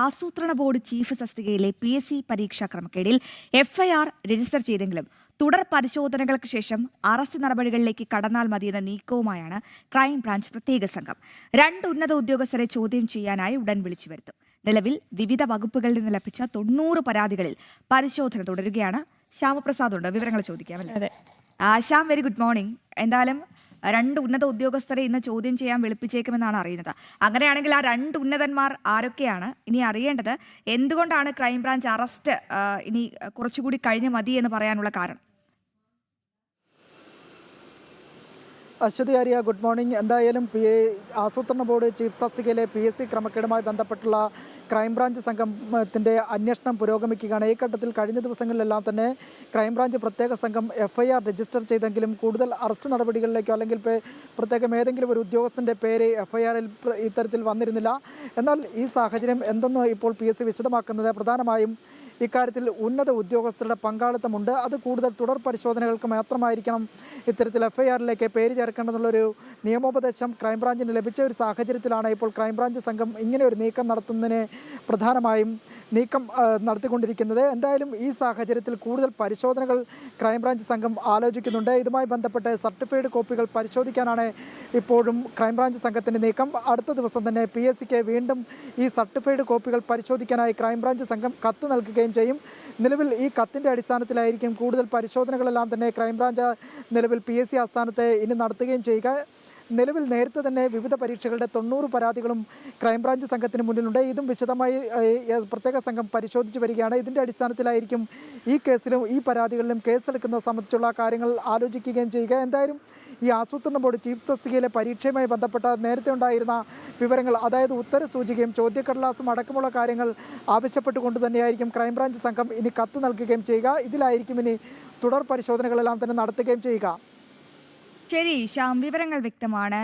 ആസൂത്രണ board chief തസ്തികയിലെ PSC പരീക്ഷാ ക്രമക്കേടിൽ FIR രജിസ്റ്റർ ചെയ്തെങ്കിലും തുടർ പരിശോധനകൾക്ക് ശേഷം അറസ്റ്റ് നടപടികളിലേക്ക് കടന്നാൽ മതിയെന്ന നീക്കവുമായാണ് ക്രൈംബ്രാഞ്ച് പ്രത്യേക സംഘം. 2 ഉന്നത ഉദ്യോഗസ്ഥരെ ചോദ്യം ചെയ്യാനായി ഉടൻ വിളിച്ചു വരുത്തും. നിലവിൽ വിവിധ വകുപ്പുകളിൽ നിന്ന് ലഭിച്ച 90 പരാതികളിൽ പരിശോധന തുടരുകയാണ്. ശ്യാമപ്രസാദ് ഉണ്ട്, വിവരങ്ങൾ ചോദിക്കാം അല്ലേ? Shyam, very good morning. എന്തായാലും 2 ഉന്നത ഉദ്യോഗസ്ഥരെ ഇന്ന് ചോദ്യം ചെയ്യാൻ വിളിപ്പിച്ചേക്കുമെന്നാണ് അറിയുന്നത്. അങ്ങനെയാണെങ്കിൽ ആ 2 ഉന്നതന്മാർ ആരൊക്കെയാണ്? ഇനി അറിയേണ്ടത് എന്തുകൊണ്ടാണ് ക്രൈംബ്രാഞ്ച് അറസ്റ്റ് ഇനി കുറച്ചുകൂടി കഴിഞ്ഞ് മതി എന്ന് പറയാനുള്ള കാരണം? Aswathy Arya, good morning. എന്തായാലും ആസൂത്രണ ബോർഡ് ചീഫ് തസ്തികയിലെ PSC ക്രമക്കേടുമായി ബന്ധപ്പെട്ടുള്ള ക്രൈംബ്രാഞ്ച് സംഘത്തിൻ്റെ അന്വേഷണം പുരോഗമിക്കുകയാണ്. ഈ ഘട്ടത്തിൽ കഴിഞ്ഞ ദിവസങ്ങളിലെല്ലാം തന്നെ ക്രൈംബ്രാഞ്ച് പ്രത്യേക സംഘം FIR രജിസ്റ്റർ ചെയ്തെങ്കിലും കൂടുതൽ അറസ്റ്റ് നടപടികളിലേക്കോ അല്ലെങ്കിൽ പ്രത്യേകം ഏതെങ്കിലും ഒരു ഉദ്യോഗസ്ഥൻ്റെ പേര് FIRൽ ഇത്തരത്തിൽ വന്നിരുന്നില്ല. എന്നാൽ ഈ സാഹചര്യം എന്തെന്ന് ഇപ്പോൾ PSC വിശദമാക്കുന്നത് പ്രധാനമായും ഇക്കാര്യത്തിൽ ഉന്നത ഉദ്യോഗസ്ഥരുടെ പങ്കാളിത്തമുണ്ട്. അത് കൂടുതൽ തുടർ പരിശോധനകൾക്ക് മാത്രമായിരിക്കണം ഇത്തരത്തിൽ FIRലേക്ക് പേര് ചേർക്കേണ്ടതെന്നുള്ളൊരു നിയമോപദേശം ക്രൈംബ്രാഞ്ചിന് ലഭിച്ച ഒരു സാഹചര്യത്തിലാണ് ഇപ്പോൾ ക്രൈംബ്രാഞ്ച് സംഘം ഇങ്ങനെ ഒരു നീക്കം നടത്തുന്നതിന് പ്രധാനമായും നടത്തിക്കൊണ്ടിരിക്കുന്നത്. എന്തായാലും ഈ സാഹചര്യത്തിൽ കൂടുതൽ പരിശോധനകൾ ക്രൈംബ്രാഞ്ച് സംഘം ആലോചിക്കുന്നുണ്ട്. ഇതുമായി ബന്ധപ്പെട്ട് സർട്ടിഫൈഡ് കോപ്പികൾ പരിശോധിക്കാനാണ് ഇപ്പോഴും ക്രൈംബ്രാഞ്ച് സംഘത്തിൻ്റെ നീക്കം. അടുത്ത ദിവസം തന്നെ PSCക്ക് വീണ്ടും ഈ സർട്ടിഫൈഡ് കോപ്പികൾ പരിശോധിക്കാനായി ക്രൈംബ്രാഞ്ച് സംഘം കത്ത് നൽകുകയും ചെയ്യും. നിലവിൽ ഈ കത്തിൻ്റെ അടിസ്ഥാനത്തിലായിരിക്കും കൂടുതൽ പരിശോധനകളെല്ലാം തന്നെ ക്രൈംബ്രാഞ്ച് നിലവിൽ PSC ആസ്ഥാനത്ത് ഇനി നടത്തുകയും ചെയ്യുക. നിലവിൽ നേരത്തെ തന്നെ വിവിധ പരീക്ഷകളുടെ 90 പരാതികളും ക്രൈംബ്രാഞ്ച് സംഘത്തിന് മുന്നിലുണ്ട്. ഇതും വിശദമായി പ്രത്യേക സംഘം പരിശോധിച്ച് വരികയാണ്. ഇതിൻ്റെ അടിസ്ഥാനത്തിലായിരിക്കും ഈ കേസിലും ഈ പരാതികളിലും കേസെടുക്കുന്നത് സംബന്ധിച്ചുള്ള കാര്യങ്ങൾ ആലോചിക്കുകയും ചെയ്യുക. എന്തായാലും ഈ ആസൂത്രണ ബോർഡ് ചീഫ് തസ്തികയിലെ പരീക്ഷയുമായി ബന്ധപ്പെട്ട നേരത്തെ ഉണ്ടായിരുന്ന വിവരങ്ങൾ, അതായത് ഉത്തരസൂചികയും ചോദ്യക്കടലാസും അടക്കമുള്ള കാര്യങ്ങൾ ആവശ്യപ്പെട്ടുകൊണ്ട് തന്നെയായിരിക്കും ക്രൈംബ്രാഞ്ച് സംഘം ഇനി കത്ത് നൽകുകയും ചെയ്യുക. ഇതിലായിരിക്കും ഇനി തുടർ പരിശോധനകളെല്ലാം തന്നെ നടത്തുകയും ചെയ്യുക. ശരി ശ്യാം, വിവരങ്ങൾ വ്യക്തമാണ്.